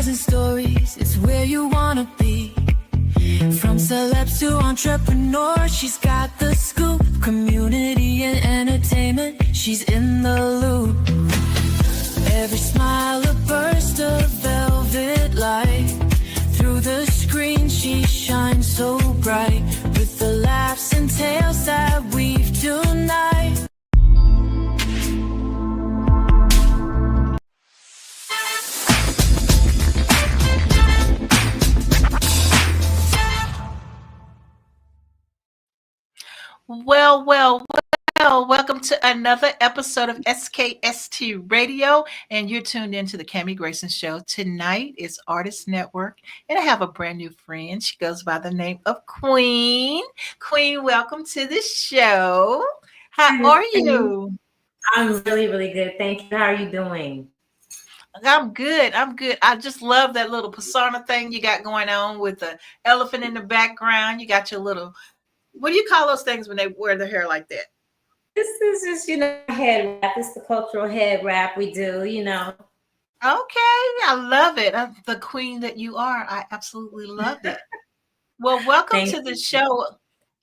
thousand stories, it's where you wanna be. From celebs to entrepreneurs, she's got the scoop. Community and entertainment, she's in the loop. Every smile a burst of velvet light. Through the screen she shines so bright. With the laughs and tales that weave tonight. Well, welcome to another episode of SKST Radio, and you're tuned into the Cami Grayson Show. Tonight is Artist Network, and I have a brand new friend. She goes by the name of Queen. Queen, welcome to the show. How are you? I'm really, really good. Thank you. How are you doing? I'm good. I just love that little persona thing you got going on with the elephant in the background. You got your little, what do you call those things when they wear their hair like that? This is just, head wrap. It's the cultural head wrap we do, Okay, I love it. The queen that you are. I absolutely love it. Well, welcome to the show.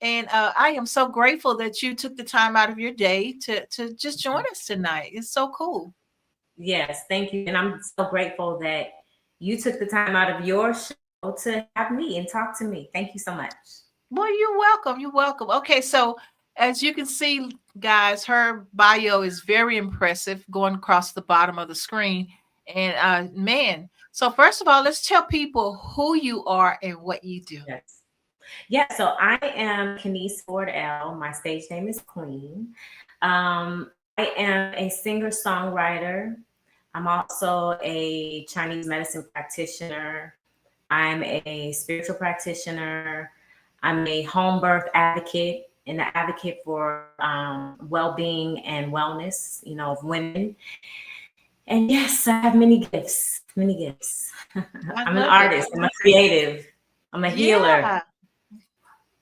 And I am so grateful that you took the time out of your day to just join us tonight. It's so cool. Yes, thank you. And I'm so grateful that you took the time out of your show to have me and talk to me. Thank you so much. Well, you're welcome. You're welcome. Okay, so as you can see, guys, her bio is very impressive going across the bottom of the screen. And man, so first of all, let's tell people who you are and what you do. Yes. Yeah, so I am Keniece Ford-El. My stage name is Queen. I am a singer-songwriter. I'm also a Chinese medicine practitioner. I'm a spiritual practitioner. I'm a home birth advocate and an advocate for well-being and wellness, of women. And yes, I have many gifts, I'm an artist. I'm a creative. I'm a healer.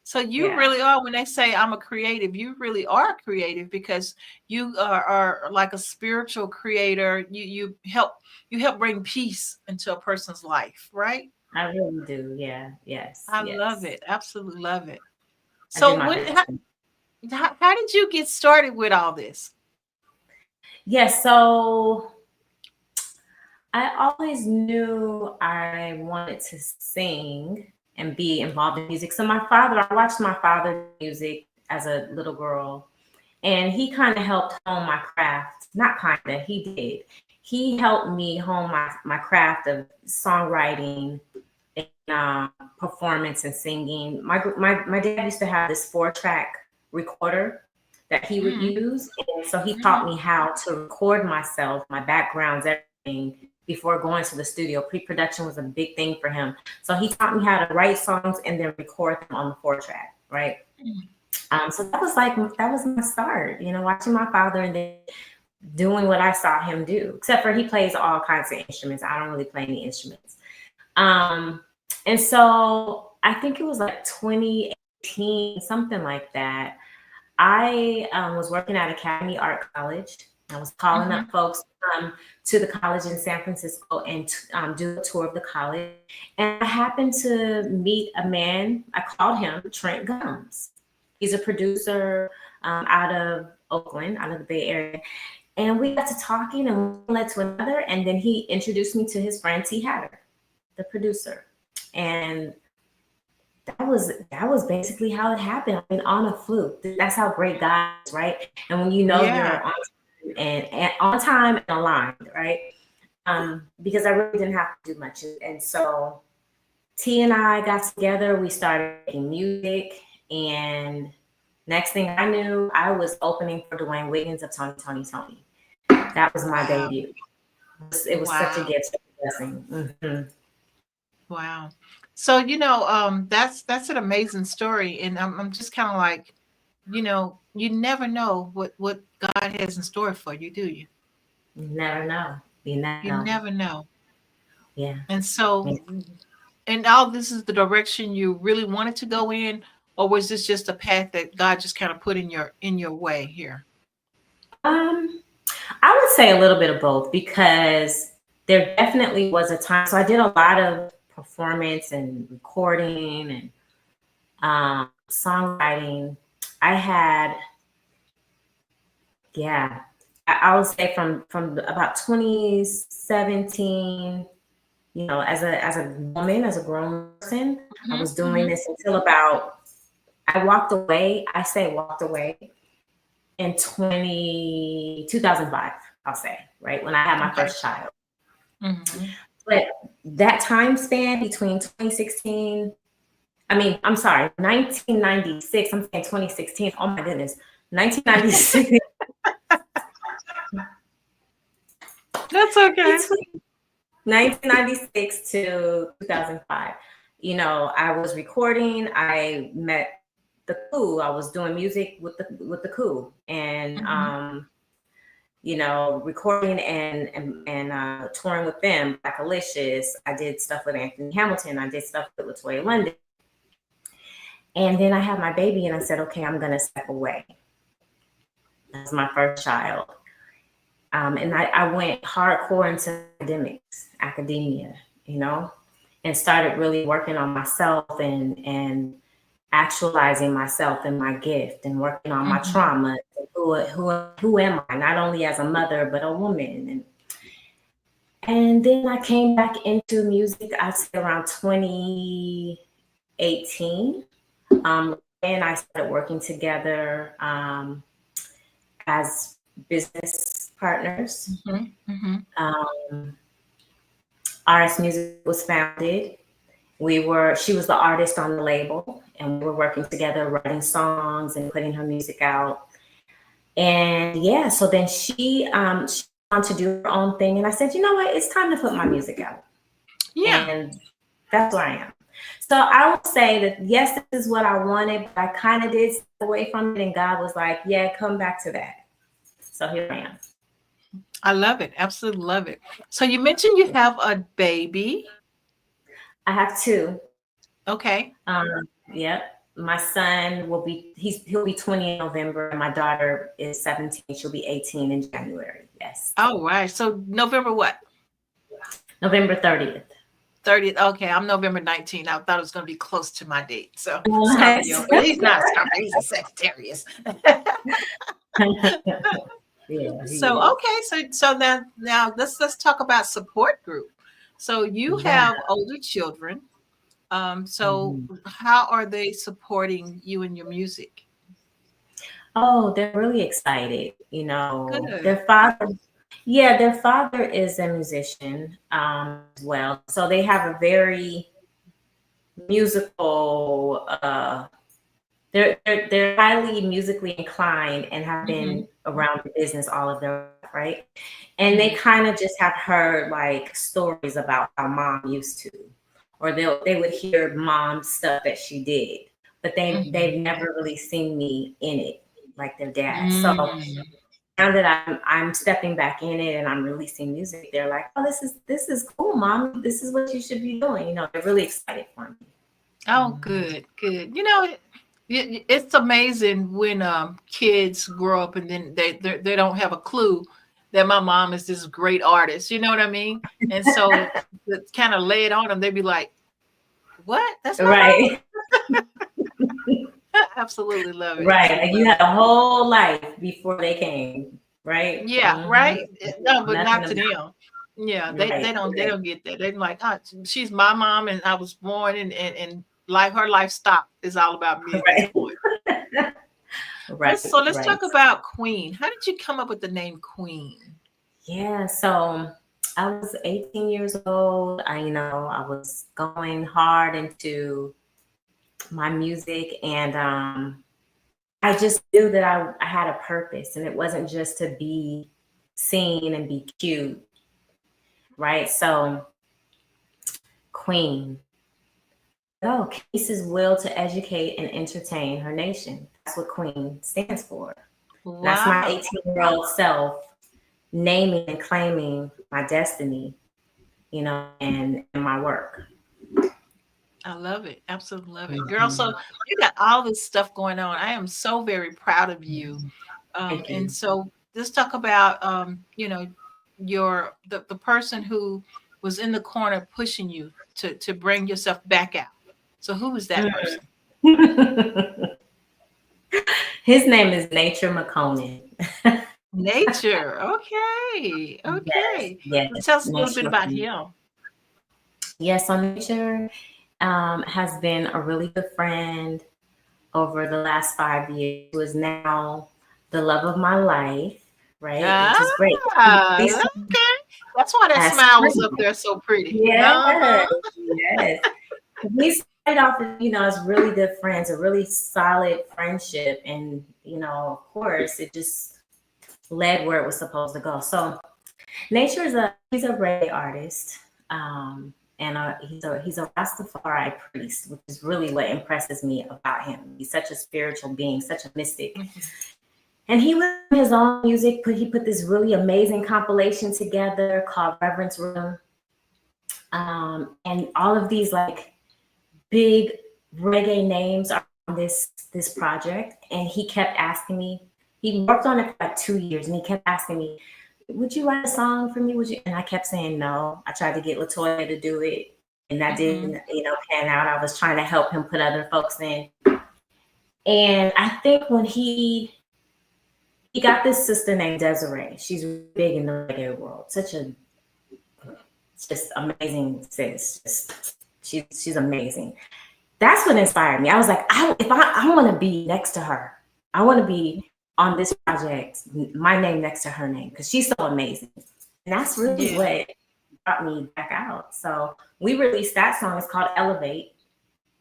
So you really are, when they say I'm a creative, you really are creative because you are like a spiritual creator. You help bring peace into a person's life, right? I really do. Yeah. Yes. I love it. Absolutely love it. So how did you get started with all this? So I always knew I wanted to sing and be involved in music. So I watched my father do music as a little girl, and he kind of helped hone my craft. Not kind of, he did. He helped me hone my craft of songwriting and performance and singing. My dad used to have this 4-track recorder that he would use. And so he taught me how to record myself, my backgrounds, everything before going to the studio. Pre-production was a big thing for him. So he taught me how to write songs and then record them on the 4-track, right? So that was my start, watching my father and then doing what I saw him do, except for he plays all kinds of instruments. I don't really play any instruments. And so I think it was like 2018, something like that. I was working at Academy Art College. I was calling up folks to come to the college in San Francisco and do a tour of the college. And I happened to meet a man. I called him Trent Gums. He's a producer out of Oakland, out of the Bay Area. And we got to talking and one led to another. And then he introduced me to his friend T. Hatter, the producer. And that was basically how it happened. I mean, on a fluke. That's how great God is, right? And when you're on time and aligned, right? Because I really didn't have to do much. And so T and I got together, we started making music, and next thing I knew, I was opening for D'Wayne Wiggins of Toni. That was my debut. It was such a gift, blessing. Wow. So, that's an amazing story. And I'm just kind of like, you never know what God has in store for you, do you? You never know. You never know. Yeah. And so, and all this is the direction you really wanted to go in, or was this just a path that God just kind of put in your way here? I would say a little bit of both, because there definitely was a time. So I did a lot of performance and recording and songwriting. I had, yeah, I would say from about 2017, you know, as a woman, as a grown person, I was doing this until about, I walked away. I say walked away in 2005, I'll say, right? When I had my first child. But that time span between 2016, I'm sorry, 1996, I'm saying 2016. Oh my goodness. 1996. That's okay. 1996 to 2005. You know, I was recording. I met the Coup. I was doing music with the Coup, and you know, recording and touring with them. Blackalicious. I did stuff with Anthony Hamilton. I did stuff with Latoya London. And then I had my baby, and I said, okay, I'm gonna step away. That's my first child. And I went hardcore into academia, you know, and started really working on myself and actualizing myself and my gift and working on my trauma. Who am I? Not only as a mother, but a woman. And then I came back into music, I'd say around 2018. And I started working together as business partners. Artist Music was founded. She was the artist on the label, and we were working together, writing songs and putting her music out. And yeah, so then she wanted to do her own thing, and I said, you know what, it's time to put my music out. Yeah. And that's where I am. So I would say that yes, this is what I wanted, but I kind of did step away from it, and God was like, yeah, come back to that. So here I am. I love it. Absolutely love it. So you mentioned you have a baby. I have two. Okay. Yep. My son he'll be 20 in November, and my daughter is 17. She'll be 18 in January. Yes. Oh, right. So November what? November 30th. 30th. Okay, I'm November 19th. I thought it was going to be close to my date. So Nice. but he's not Scorpio. He's a Sagittarius. Yeah. So okay, so now let's talk about support group. So you have older children. So how are they supporting you and your music? Oh, they're really excited. You know, Good. their father is a musician as well. So they have a very musical, they're highly musically inclined and have been around the business all of their life, right? And they kind of just have heard like stories about how mom used to, or they would hear mom's stuff that she did, but they've never really seen me in it like their dad. So now that I'm stepping back in it and I'm releasing music, they're like, oh, this is cool, mom. This is what you should be doing. You know, they're really excited for me. Oh, good. You know, it's amazing when kids grow up and then they don't have a clue that my mom is this great artist. You know what I mean? And so to kind of lay it on them, they'd be like, "What? That's not right." Absolutely love it. Right, like you had a whole life before they came, right? Yeah, right. No, but not to them. Yeah, they Right, don't get that. They're like, oh, she's my mom, and I was born, and like her life stopped. Is all about me at this point. Right. So let's talk about Queen. How did you come up with the name Queen? Yeah, so I was 18 years old. I was going hard into my music, and I just knew that I had a purpose, and it wasn't just to be seen and be cute, right? So Queen. Oh, Keniece's will to educate and entertain her nation. That's what Queen stands for. Wow. That's my 18-year-old self naming and claiming my destiny, and my work. I love it. Absolutely love it. Girl, so you got all this stuff going on. I am so very proud of you. Thank you. And so let's talk about, the person who was in the corner pushing you to bring yourself back out. So who was that person? His name is Nature McConan. Nature. Okay. Okay. Yes, Well, tell us a little bit Nature about McConan. him. Yes, so Nature has been a really good friend over the last 5 years. Who is now the love of my life, right? Which is great. Okay. That's why that smile was up there so pretty. Yes, yes. We started off, as really good friends, a really solid friendship, and of course, it just led where it was supposed to go. So, Nature he's a reggae artist, and he's a Rastafari priest, which is really what impresses me about him. He's such a spiritual being, such a mystic. And he with his own music, he put this really amazing compilation together called Reverence Room. And all of these like big reggae names are on this project. And he kept asking me, he worked on it for like 2 years, and he kept asking me, would you write a song for me? Would you? And I kept saying no. I tried to get LaToya to do it, and that didn't, pan out. I was trying to help him put other folks in. And I think when he got this sister named Desiree. She's big in the reggae world. Just amazing sis. She's amazing. That's what inspired me. I was like, I want to be next to her. I want to be on this project, my name next to her name, because she's so amazing. And that's really what brought me back out. So we released that song. It's called Elevate,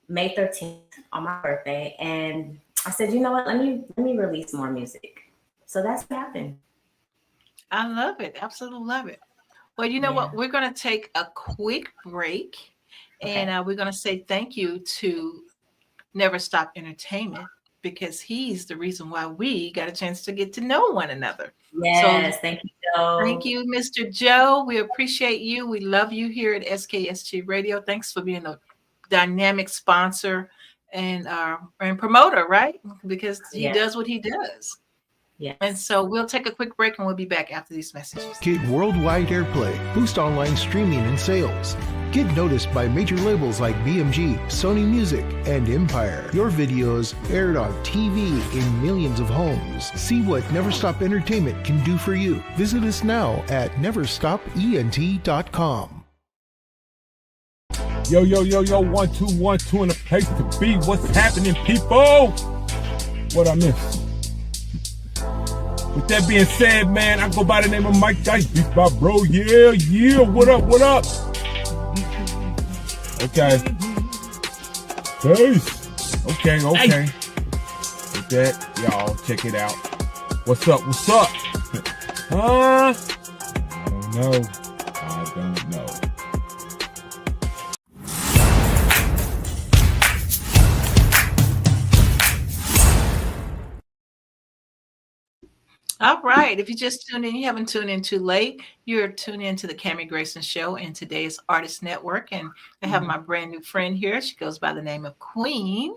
May 13th on my birthday. And I said, you know what? Let me release more music. So that's what happened. I love it. Absolutely love it. Well, you know what? We're going to take a quick break, and we're going to say thank you to Never Stop Entertainment, because he's the reason why we got a chance to get to know one another. Yes, so, thank you, Joe. Thank you, Mr. Joe. We appreciate you. We love you here at SKST Radio. Thanks for being a dynamic sponsor and promoter, right? Because he does what he does. Yes. And so we'll take a quick break, and we'll be back after these messages. Get worldwide airplay, boost online streaming and sales. Get noticed by major labels like BMG, Sony Music, and Empire. Your videos aired on TV in millions of homes. See what Never Stop Entertainment can do for you. Visit us now at neverstopent.com. Yo, 1 2 1 2 in a place to be. What's happening, people? What I miss? With that being said, man, I go by the name of Mike Dice, beat by bro. Yeah. What up? Okay. Peace. Okay. With that, y'all, check it out. What's up? Huh? I don't know. All right. If you just tuned in, you haven't tuned in too late. You're tuned in to the Kemi Grayson Show and today's Artist Network. And I have my brand new friend here. She goes by the name of Queen.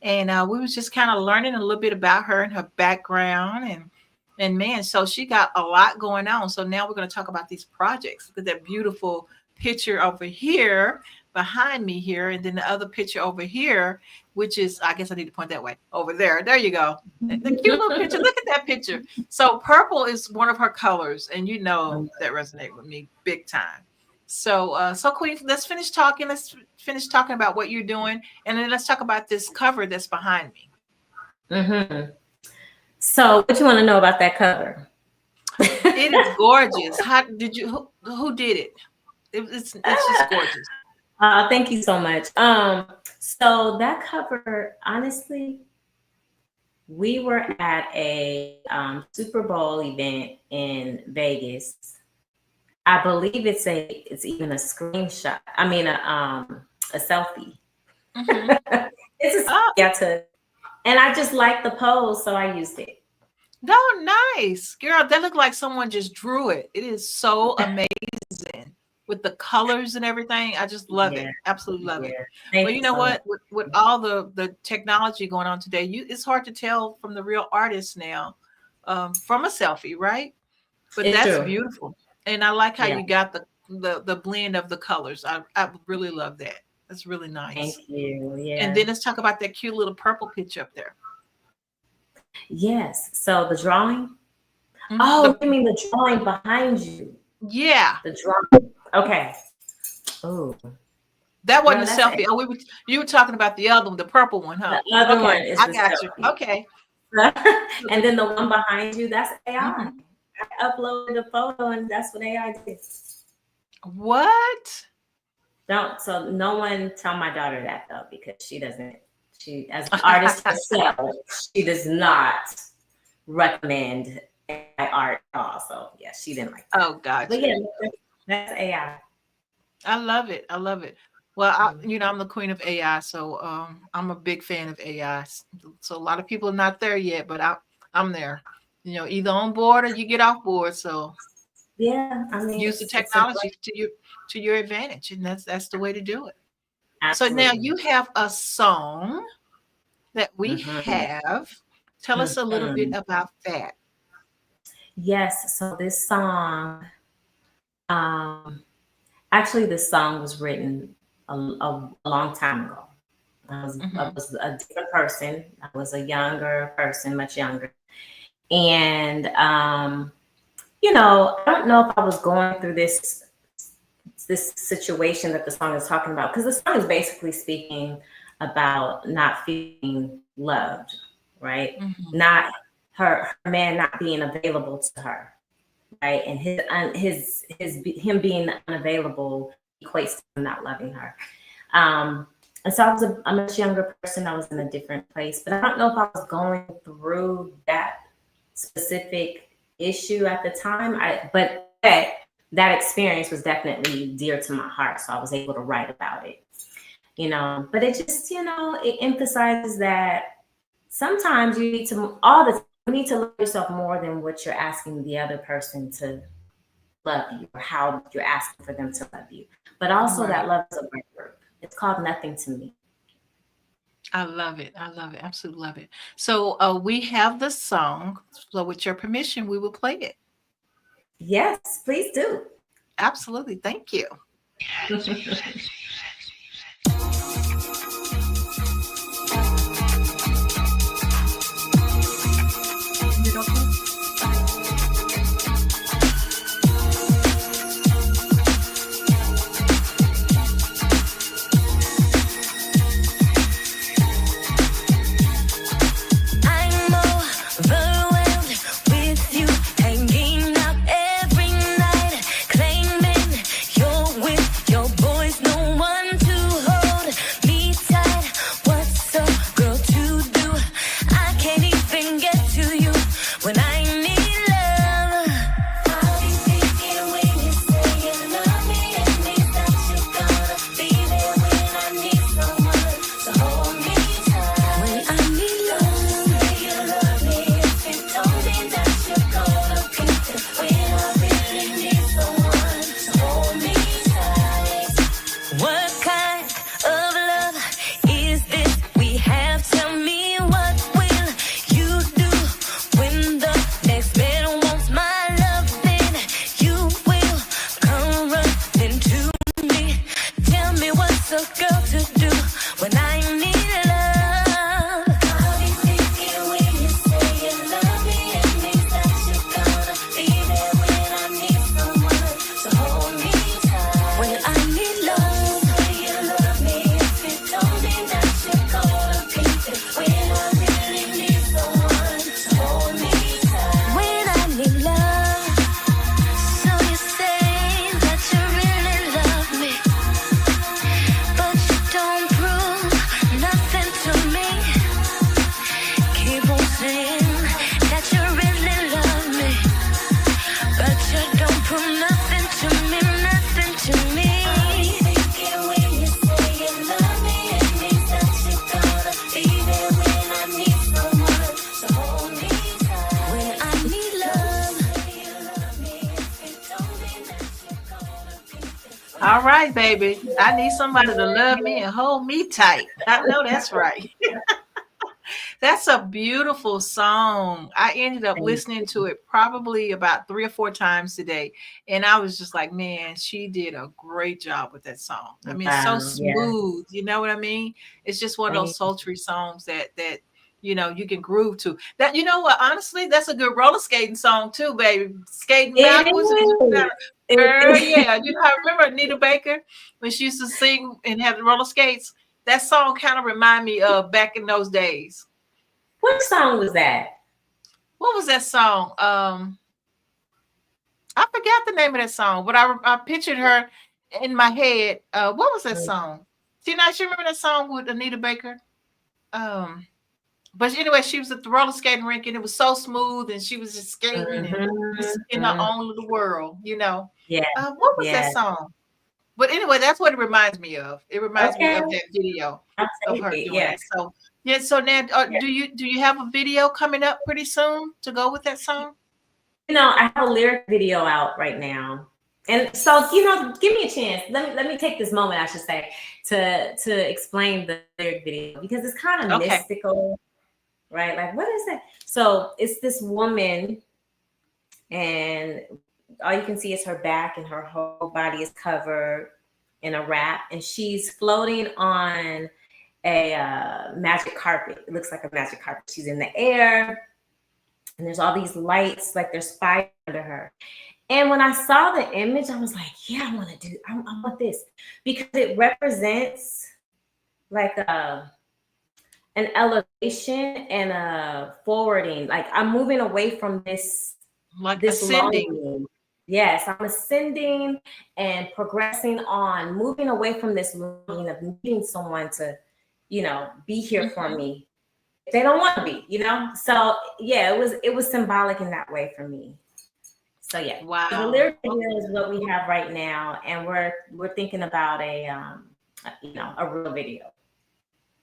And we was just kind of learning a little bit about her and her background. And man, so she got a lot going on. So now we're going to talk about these projects. Look at that beautiful picture over here behind me here. And then the other picture over here, which is, I guess I need to point that way, over there. There you go. The cute little picture. Look at that picture. So purple is one of her colors, and you know that resonates with me big time. So Queen, let's finish talking. Let's finish talking about what you're doing, and then let's talk about this cover that's behind me. Mm-hmm. So what you want to know about that cover? It is gorgeous. How did you? Who did it? It's just gorgeous. Thank you so much. So that cover, honestly, we were at a Super Bowl event in Vegas. I believe it's even a screenshot. I mean, a selfie. Mm-hmm. It's a selfie I took, and I just liked the pose, so I used it. Oh, nice, girl. That looked like someone just drew it. It is so amazing. With the colors and everything. I just love it. Absolutely love it. Well, you know what? With all the technology going on today, it's hard to tell from the real artist now from a selfie, right? But that's beautiful. And I like how Yeah. you got the blend of the colors. I really love that. That's really nice. Thank you. And Yeah. then let's talk about that cute little purple picture up there. Yes. So the drawing. Mhm. Oh, you mean the drawing behind you? Yeah. The drawing. Okay. Oh, That wasn't a that's selfie. Oh, you were talking about the other one, the purple one, huh? the other one Okay, is I the got you. selfie. Okay. And then the one behind you, that's AI. Mhm. I uploaded a photo and that's what AI did. What? So no one tell my daughter that though, because she as an artist herself, she does not recommend AI art at all. So yeah, she didn't like that. Oh, gotcha. But yeah, that's AI. I love it. I love it. Well, I'm the queen of AI, so I'm a big fan of AI. So a lot of people are not there yet, but I'm there. Either on board or you get off board. So Yeah, I mean, use the it's technology to your advantage, and that's the way to do it. absolutely. So now you have a song that we Mhm. have. Tell us a little bit about that. Yes. So this song, actually, this song was written a long time ago. I was a different person. I was a younger person, much younger. And, I don't know if I was going through this situation that the song is talking about, because the song is basically speaking about not feeling loved, right? Not her man not being available to her, right? And him being unavailable equates to him not loving her. And so I was a much younger person. I was in a different place, but I don't know if I was going through that specific issue at the time. But that experience was definitely dear to my heart, so I was able to write about it. But it just, it emphasizes that sometimes you need to love yourself more than what you're asking the other person to love you, or how you're asking for them to love you. But also that love is a verb. It's called Nothing to Me. I love it. I love it. Absolutely love it. So we have the song. So with your permission, we will play it. Yes, please do. Absolutely. Thank you. All right, baby. I need somebody to love me and hold me tight. I know that's right. That's a beautiful song. I ended up Thank listening to it probably about 3 or 4 times today, and I was just like, "Man, she did a great job with that song." I you. mean, it's so Wow. Yeah. smooth, you know what I mean? It's just one of those Thank sultry songs that you can groove to. That you know what? Honestly, that's a good roller skating song too, baby. Skating It backwards and doing is. that. Girl, yeah. You know, I remember Anita Baker when she used to sing and have the roller skates. That song kind of remind me of back in those days. What song was that? What was that song? I forgot the name of that song, but I pictured her in my head. What was that song? Do you not you remember that song with Anita Baker? Um, but anyway, she was at the roller skating rink and it was so smooth and she was just skating and just in her Mhm. own little world, you know. Yeah. What was that Yeah. song? But anyway, that's what it reminds me of. It reminds me Okay. of that video I'll of take her it. doing Yeah. it. So yeah, so now Yeah. do you have a video coming up pretty soon to go with that song? You know, I have a lyric video out right now. And so, give me a chance. Let me take this moment, I should say, to explain the lyric video because it's kind of Okay. mystical, right? Like, what is that? So it's this woman, and all you can see is her back, and her whole body is covered in a wrap, and she's floating on a magic carpet. It looks like a magic carpet. She's in the air, and there's all these lights, like there's fire under her. And when I saw the image, I was like, yeah, I want this because it represents like an elevation and a forwarding. Like I'm moving away from Like this ascending. longing. Yes, I'm ascending and progressing on, moving away from this longing of needing someone to, be here for me. If they don't want to be. So yeah, it was symbolic in that way for me. So yeah, so the Wow. lyric video is what we have right now, and we're thinking about a real video.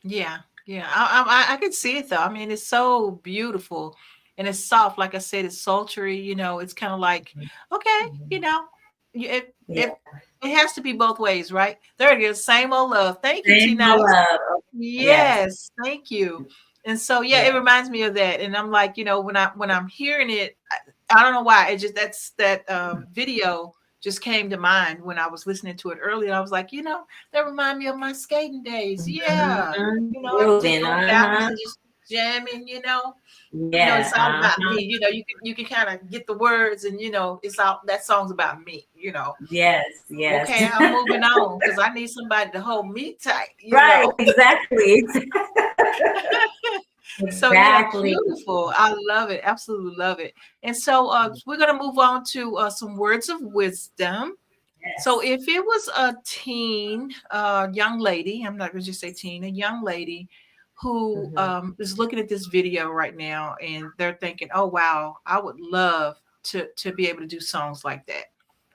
Yeah, yeah. I can see it though. I mean, it's so beautiful and it's soft. Like I said, it's sultry. You know, it's kind of like okay, you know, it Yeah, it it has to be both ways, right? There it is. Same old love. Thank you, same Tina. love. Yes, Yes, thank you. And so yeah, it yeah. reminds me of that. And I'm like, when I'm hearing it, I don't know why. It just that's that video just came to mind when I was listening to it earlier. I was like, that remind me of my skating days. Yeah. Mhm. Just Grooving, go backwards uh-huh. and just jamming. Yeah, It's all about uh-huh. me. You can kind of get the words and it's all that song's about me. Yes, yes. Okay, I'm moving on because I need somebody to hold me tight. Right, exactly. So yeah, Exactly. beautiful. I love it. Absolutely love it. And so we're gonna move on to some words of wisdom. So Yes. if it was a teen, young lady, I'm not gonna just say teen, a young lady who Mhm. is looking at this video right now and they're thinking, oh wow, I would love to be able to do songs like that.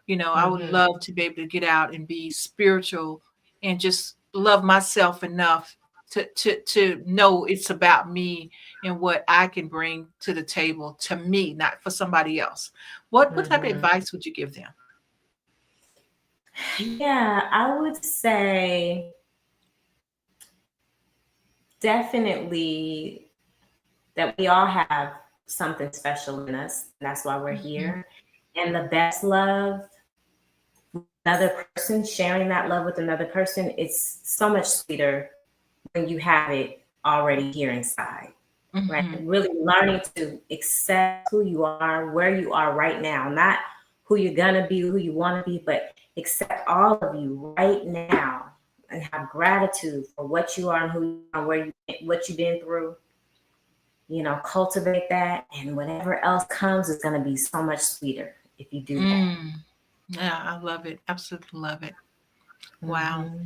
I would Mhm. love to be able to get out and be spiritual and just love myself enough to know it's about me and what I can bring to the table to me, not for somebody else. What type of Mhm. advice would you give them? Yeah, I would say definitely that we all have something special in us. That's why we're Mhm. here. And the best love, another person, sharing that love with another person, it's so much sweeter when you have it already here inside, right? Mhm. Really learning to accept who you are, where you are right now, not who you're gonna be, who you want to be, but accept all of you right now and have gratitude for what you are and who you are, what you've been through. Cultivate that, and whatever else comes is gonna be so much sweeter if you do that. Mm. Yeah, I love it. Absolutely love it. Wow. Hmm.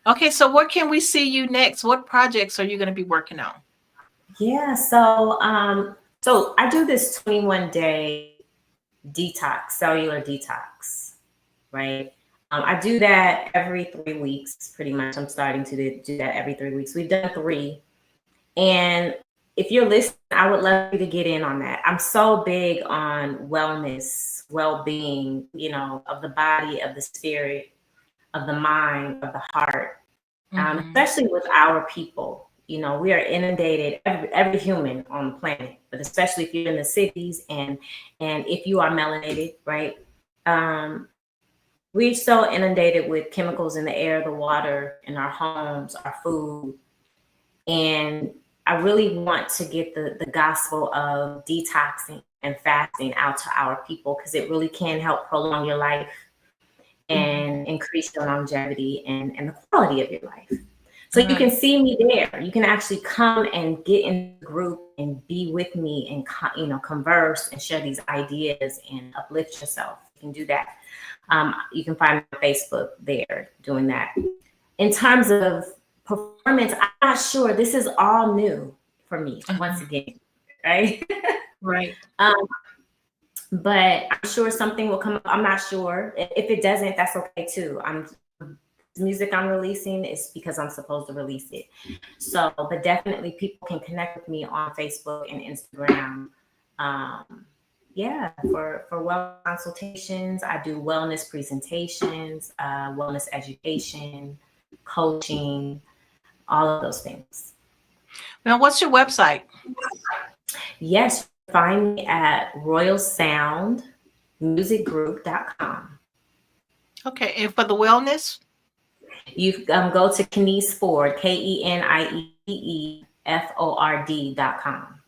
Okay, so what can we see you next? What projects are you going to be working on? Yeah, so I do this 21-day detox, cellular detox, right? I do that every 3 weeks, pretty much. I'm starting to do that every 3 weeks. We've done 3. And if you're listening, I would love you to get in on that. I'm so big on wellness, well-being, of the body, of the spirit, of the mind, of the heart, Mhm. especially with our people. You know, we are inundated, every human on the planet, but especially if you're in the cities and if you are melanated, right? We're so inundated with chemicals in the air, the water, in our homes, our food. And I really want to get the gospel of detoxing and fasting out to our people, because it really can help prolong your life and increase your longevity and the quality of your life. So you can see me there. You can actually come and get in the group and be with me and, you know, converse and share these ideas and uplift yourself. You can do that. You can find me on Facebook there doing that. In terms of performance, I'm not sure. This is all new for me, once again, right? Right. But I'm sure something will come up. I'm not sure. If it doesn't, that's okay too. Music I'm releasing is because I'm supposed to release it. So, but definitely people can connect with me on Facebook and Instagram. Yeah, for wellness consultations. I do wellness presentations, wellness education, coaching, all of those things. Now, what's your website? Yes, find me at royalsoundmusicgroup.com. Okay, and for the wellness? You go to Keniece Ford, KENIEEFORD.com.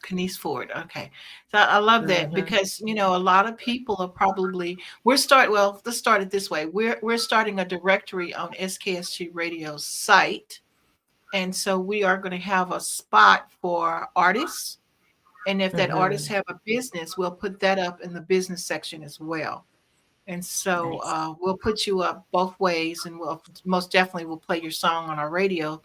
Keniece Ford. Okay. So I love that because, you know, a lot of people are probably, let's start it this way. We're starting a directory on SKST Radio's site. And so we are going to have a spot for artists. And if that artist have a business, we'll put that up in the business section as well. And so we'll put you up both ways, and we'll most definitely will play your song on our radio.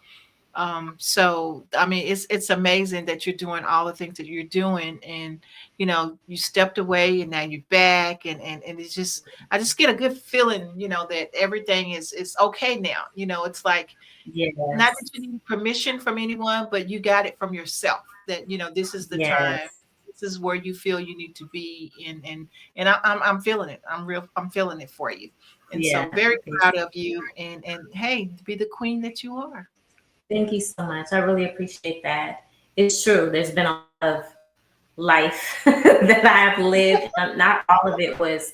So I mean, it's amazing that you're doing all the things that you're doing, and you know, you stepped away and now you're back, and it's just, I just get a good feeling, you know, that everything is okay now. You know, it's like, not that you need permission from anyone, but you got it from yourself that, you know, this is the time. This is where you feel you need to be in, and I'm feeling it. I'm feeling it for you. And so very proud of you, and hey, be the queen that you are. Thank you so much. I really appreciate that. It's true. There's been a lot of life that I have lived. Not all of it was,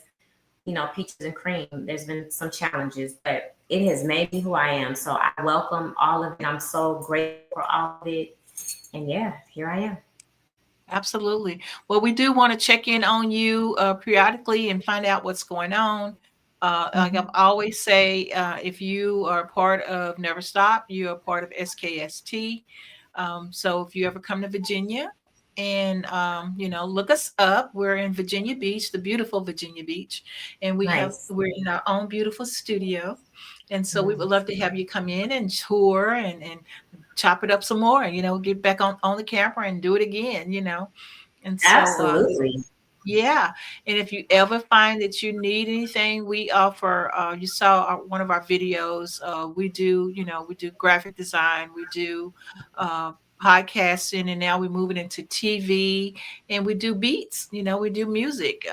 you know, peaches and cream. There's been some challenges, but it has made me who I am. So I welcome all of it. I'm so grateful for all of it. And yeah, here I am. Absolutely. Well, we do want to check in on you periodically and find out what's going on. Like I always say, if you are part of Never Stop, you're a part of SKST. So if you ever come to Virginia, and you know, look us up. We're in Virginia Beach, the beautiful Virginia Beach, and we're in our own beautiful studio. And so we would love to have you come in and tour and chop it up some more, you know, get back on the camera and do it again, you know. And so Absolutely. yeah. And if you ever find that you need anything, we offer, you saw one of our videos. We do, you know, we do graphic design, we do podcasting, and now we're moving into TV, and we do beats, you know, we do music,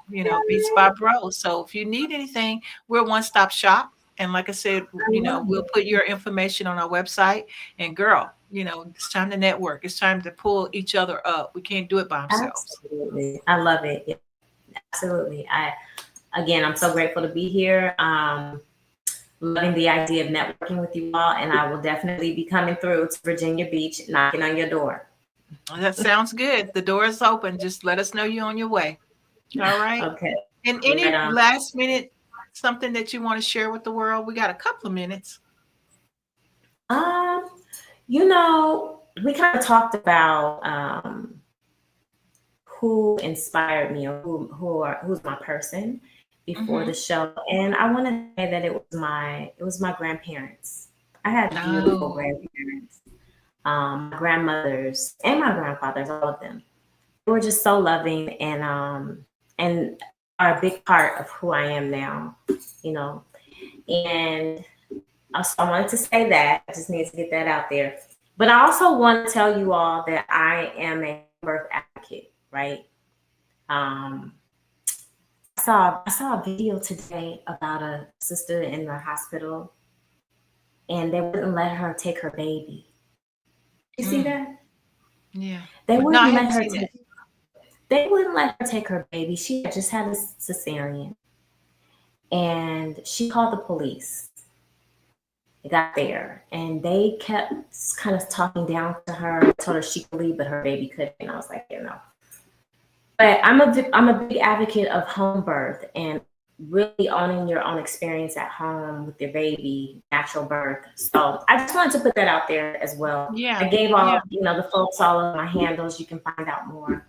you know, Beats by Bro. So if you need anything, we're a one-stop shop. And like I said, you know, we'll put your information on our website. And girl, you know, it's time to network. It's time to pull each other up. We can't do it by ourselves. Absolutely. I love it. Yeah, absolutely. I'm so grateful to be here. Loving the idea of networking with you all. And I will definitely be coming through to Virginia Beach, knocking on your door. That sounds good. The door is open. Just let us know you're on your way. All right. Okay. And any last minute something that you want to share with the world? We got a couple of minutes. You know, we kind of talked about who inspired me, or who's my person before the show, and I want to say that it was my grandparents. I had beautiful grandparents, my grandmothers and my grandfathers, all of them. They were just so loving and are a big part of who I am now, you know. And so I wanted to say that. I just need to get that out there. But I also want to tell you all that I am a birth advocate, right? I saw a video today about a sister in the hospital, and they wouldn't let her take her baby. You see that? Yeah. They No, I wouldn't let haven't her seen that. take. They wouldn't let her take her baby. She had just had a cesarean, and she called the police. They got there, and they kept kind of talking down to her. Told her she could leave, but her baby couldn't. And I was like, you know. But I'm a big advocate of home birth and really owning your own experience at home with your baby, natural birth. So I just wanted to put that out there as well. Yeah. I gave all the folks all of my handles. You can find out more.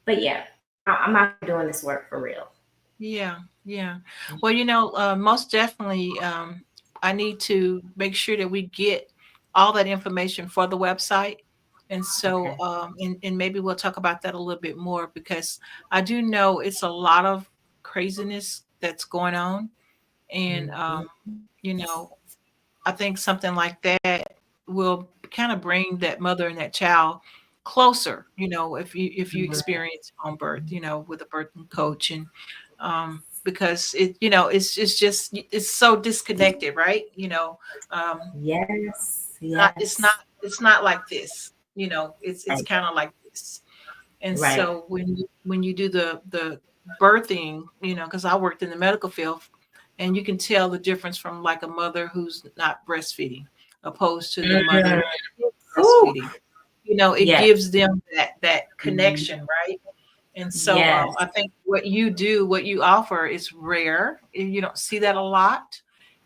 But yeah, I'm out doing this work for real. Yeah. Yeah. Well, most definitely, I need to make sure that we get all that information for the website. And so, Okay. and maybe we'll talk about that a little bit more, because I do know it's a lot of craziness that's going on. And, Mhm. you know, I think something like that will kind of bring that mother and that child closer, if you experience home birth, with a birthing coach. And because it's so disconnected, right? Yes, Not it's not yes. it's not like this, it's Right, kind of like this. And right. so when you do the birthing, because I worked in the medical field, and you can tell the difference from like a mother who's not breastfeeding opposed to the mother Mhm. who's Ooh, breastfeeding. It yes, gives them that connection, right? And so yes. I think what you offer is rare. And you don't see that a lot.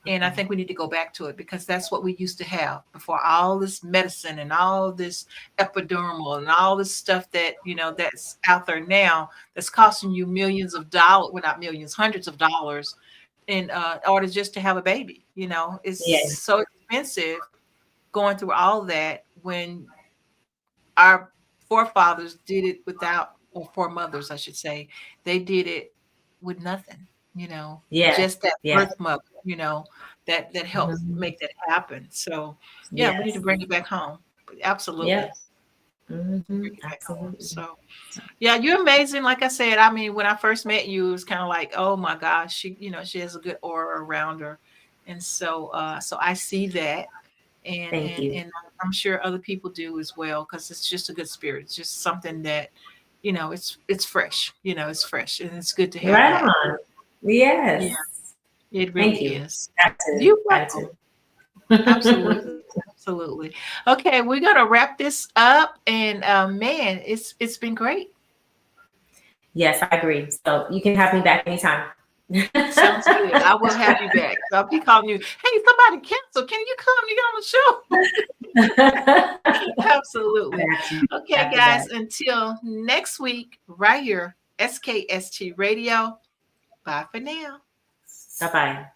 And I think we need to go back to it, because that's what we used to have before all this medicine and all this epidermal and all this stuff that's out there now, that's costing you millions of dollars, well, not millions, hundreds of dollars in order just to have a baby. It's Yeah. so expensive going through all that, when our forefathers did it without, or foremothers, I should say, they did it with nothing, Yes, just that yes. birth mother, that helped Mhm. make that happen. So yeah, we need to Yes. bring it back home. Yep. Absolutely. Bring it back home. Absolutely. So yeah, you're amazing. Like I said, I mean, when I first met you, it was kind of like, oh my gosh, she has a good aura around her. And so I see that, and Thank and you. and I'm sure other people do as well, because it's just a good spirit. It's just something that, it's fresh. It's fresh, and it's good to have Right that. on. Yeah, Yes. it Thank really you. is. Gratitude. You're welcome. Gratitude. Absolutely. Absolutely. Okay, we're gonna wrap this up, and man, it's been great. Yes, I agree. So you can have me back anytime. Sounds good. I will have you back. So I'll be calling you. Hey, somebody cancel. Can you come? You get on the show. I Absolutely. got you. Okay, Got your back. guys, until next week, right here, SKST Radio. Bye for now. Bye bye.